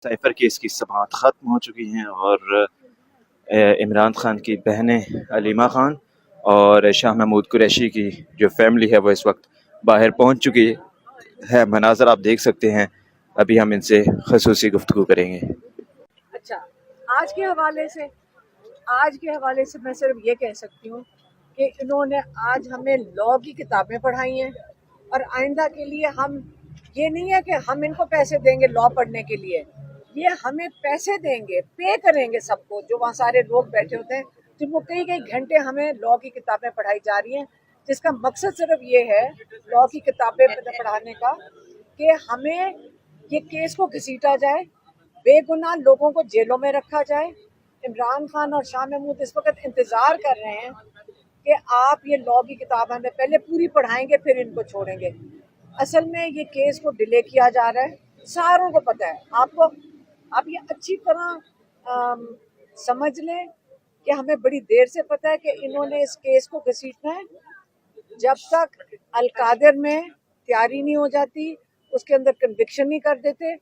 Cipher case کی سماعت ختم ہو چکی ہیں اور عمران خان کی بہنیں علیمہ خان اور شاہ محمود قریشی کی جو فیملی ہے وہ اس وقت باہر پہنچ چکی ہے. مناظر آپ دیکھ سکتے ہیں. ابھی ہم ان سے خصوصی گفتگو کریں گے. اچھا، آج کے حوالے سے میں صرف یہ کہہ سکتی ہوں کہ انہوں نے آج ہمیں لاء کی کتابیں پڑھائی ہیں، اور آئندہ کے لیے ہم یہ نہیں ہے کہ ہم ان کو پیسے دیں گے لاء پڑھنے کے لیے، یہ ہمیں پیسے دیں گے، پے کریں گے سب کو، جو وہاں سارے لوگ بیٹھے ہوتے ہیں جن کو کئی گھنٹے ہمیں لاء کی کتابیں پڑھائی جا رہی ہیں، جس کا مقصد صرف یہ ہے لاء کی کتابیں پڑھانے کا کہ ہمیں یہ کیس کو گھسیٹا جائے، بے گناہ لوگوں کو جیلوں میں رکھا جائے. عمران خان اور شاہ محمود اس وقت انتظار کر رہے ہیں کہ آپ یہ لاء کی کتاب ہمیں پہلے پوری پڑھائیں گے پھر ان کو چھوڑیں گے. اصل میں یہ کیس کو ڈیلے کیا جا رہا ہے، ساروں کو پتہ ہے. آپ یہ اچھی طرح سمجھ لیں کہ ہمیں بڑی دیر سے پتہ ہے کہ انہوں نے اس کیس کو گھسیٹنا ہے. جب تک القادر میں تیاری نہیں ہو جاتی، اس کے اندر کنوکشن نہیں کر دیتے،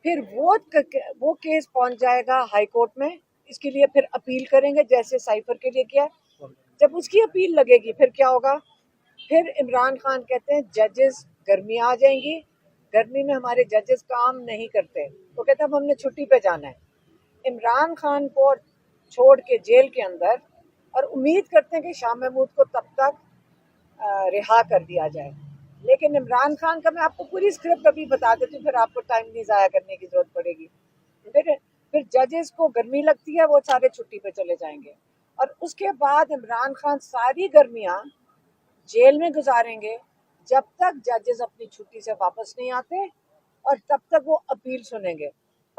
پھر وہ کیس پہنچ جائے گا ہائی کورٹ میں. اس کے لیے پھر اپیل کریں گے جیسے سائفر کے لیے کیا. جب اس کی اپیل لگے گی پھر کیا ہوگا؟ پھر عمران خان کہتے ہیں ججز گرمی آ جائیں گی، گرمی میں ہمارے ججز کام نہیں کرتے، تو کہتے ہیں ہم نے چھٹی پہ جانا ہے. عمران خان کو چھوڑ کے جیل کے اندر، اور امید کرتے ہیں کہ شاہ محمود کو تب تک رہا کر دیا جائے. لیکن عمران خان کا میں آپ کو پوری اسکرپٹ ابھی بتا دیتی ہوں، پھر آپ کو ٹائم نہیں ضائع کرنے کی ضرورت پڑے گی. پھر ججز کو گرمی لگتی ہے، وہ سارے چھٹی پہ چلے جائیں گے، اور اس کے بعد عمران خان ساری گرمیاں جیل میں گزاریں گے جب تک ججز اپنی چھٹی سے واپس نہیں آتے، اور تب تک وہ اپیل سنیں گے.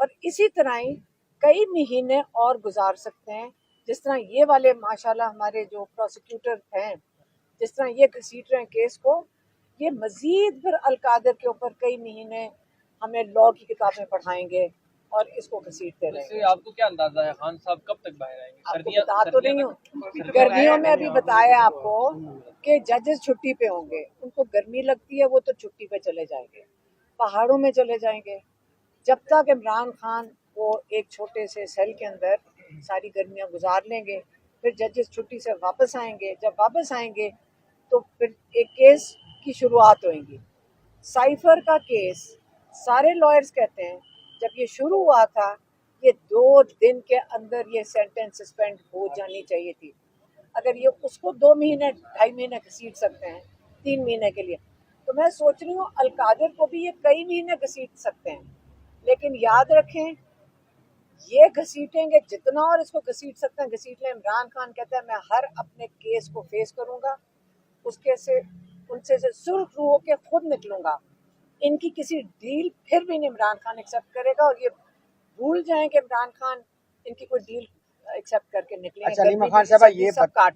اور اسی طرح ہی کئی مہینے اور گزار سکتے ہیں، جس طرح یہ والے ماشاءاللہ ہمارے جو پروسیکیوٹر ہیں، جس طرح یہ گھسیٹ رہے ہیں کیس کو، یہ مزید پھر القادر کے اوپر کئی مہینے ہمیں لاء کی کتابیں پڑھائیں گے اور اس کو گھسیٹتے رہیں گے. آپ کو کیا اندازہ ہے خان صاحب کب تک باہر آئیں گے؟ آپ کو بتا تو نہیں ہوں، گرمیوں میں ابھی بتایا آپ کو کہ ججز چھٹی پہ ہوں گے، ان کو گرمی لگتی ہے وہ تو چھٹی پہ چلے جائیں گے، پہاڑوں میں چلے جائیں گے. جب تک عمران خان وہ ایک چھوٹے سے سیل کے اندر ساری گرمیاں گزار لیں گے، پھر ججز چھٹی سے واپس آئیں گے. جب واپس آئیں گے تو پھر ایک کیس کی شروعات ہوئیں گی. سائفر کا کیس سارے لائرز کہتے ہیں جب یہ شروع ہوا تھا یہ 2 دن کے اندر یہ سینٹنس سسپینڈ ہو جانی چاہیے تھی. اگر یہ اس کو 2 مہینے 2.5 مہینے گھسیٹ سکتے ہیں 3 مہینے کے لیے، تو میں سوچ رہی ہوں القادر کو بھی یہ کئی مہینے گھسیٹ سکتے ہیں. لیکن یاد رکھیں یہ گھسیٹیں گے جتنا اور اس کو گھسیٹ سکتے ہیں گھسیٹ لیں. عمران خان کہتا ہے میں ہر اپنے کیس کو فیس کروں گا، اس کے سے ان سے سرخ رو ہو کے خود نکلوں گا. ان کی کسی ڈیل پھر بھی نہیں عمران خان ایکسیپٹ کرے گا، اور یہ بھول جائیں کہ عمران خان ان کی کوئی ڈیل ایکسیپٹ کر کے نکلیں. اچھا علیمہ خان صاحبہ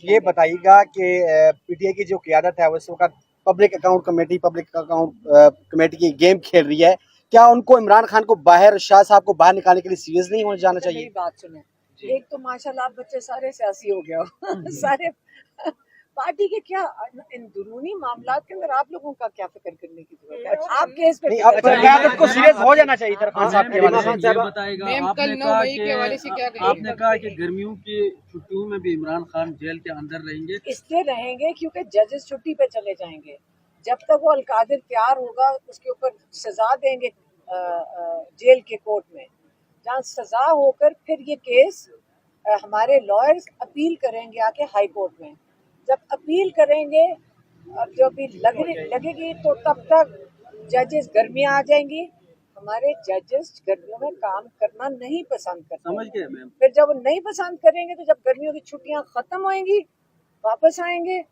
یہ بتائیے گا کہ پی ٹی آئی کی جو قیادت ہے وہ اس وقت پبلک اکاؤنٹ کمیٹی کی گیم کھیل رہی ہے، کیا ان کو عمران خان کو باہر، شاہ صاحح کو باہر نکالنے کے لیے سیریس نہیں ہونا جانا چاہیے؟ میری بات سنیں، ایک تو ماشاءاللہ آپ بچے سارے سیاسی ہو گیا ہو سارے پارٹی کے کیا اندرونی معاملات کے اندر آپ لوگوں کا کیا فکر کرنے کی ضرورت ہے؟ آپ کیس پہ اب قیادت کو سیریس ہو جانا چاہیے تھا خان صاحب کے حوالے سے. یہ بتائے گا آپ نے کہا کہ گرمیوں کی چھٹیوں میں بھی عمران خان جیل کے اندر رہیں گے. اس لیے رہیں گے کیونکہ ججز چھٹی پہ چلے جائیں گے. جب تک وہ القادر تیار ہوگا اس کے اوپر سزا دیں گے جیل کے کورٹ میں، جہاں سزا ہو کر پھر یہ کیس ہمارے لائرز اپیل کریں گے آ کے ہائی کورٹ میں. جب اپیل کریں گے اور جو بھی لگے گی تو تب تک ججز گرمیاں آ جائیں گی. ہمارے ججز گرمیوں میں کام کرنا نہیں پسند کرتے. سمجھ گئے میم. پھر جب وہ نہیں پسند کریں گے تو جب گرمیوں کی چھٹیاں ختم ہوئیں گی واپس آئیں گے،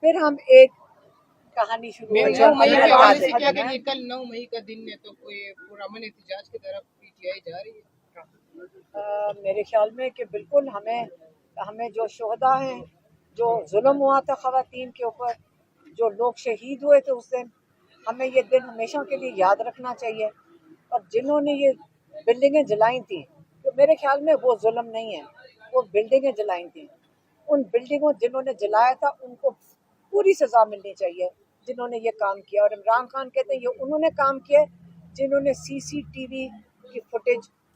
پھر ہم ایک کہانی شروع ہو جائے گی. کل 9 مئی کا دن ہے تو کوئی پرامن احتجاج کی طرف پی ٹی آئی جا رہی ہے؟ میرے خیال میں کہ بالکل ہمیں جو شہداء ہیں، جو ظلم ہوا تھا خواتین کے اوپر، جو لوگ شہید ہوئے تھے اس دن، ہمیں یہ دن ہمیشہ کے لیے یاد رکھنا چاہیے. اور جنہوں نے یہ بلڈنگیں جلائی تھیں تو میرے خیال میں وہ ظلم نہیں ہے، وہ بلڈنگیں جلائی تھیں. ان بلڈنگوں جنہوں نے جلایا تھا ان کو پوری سزا ملنی چاہیے جنہوں نے یہ کام کیا. اور عمران خان کہتے ہیں یہ انہوں نے کام کیا جنہوں نے سی سی ٹی وی کی فوٹیج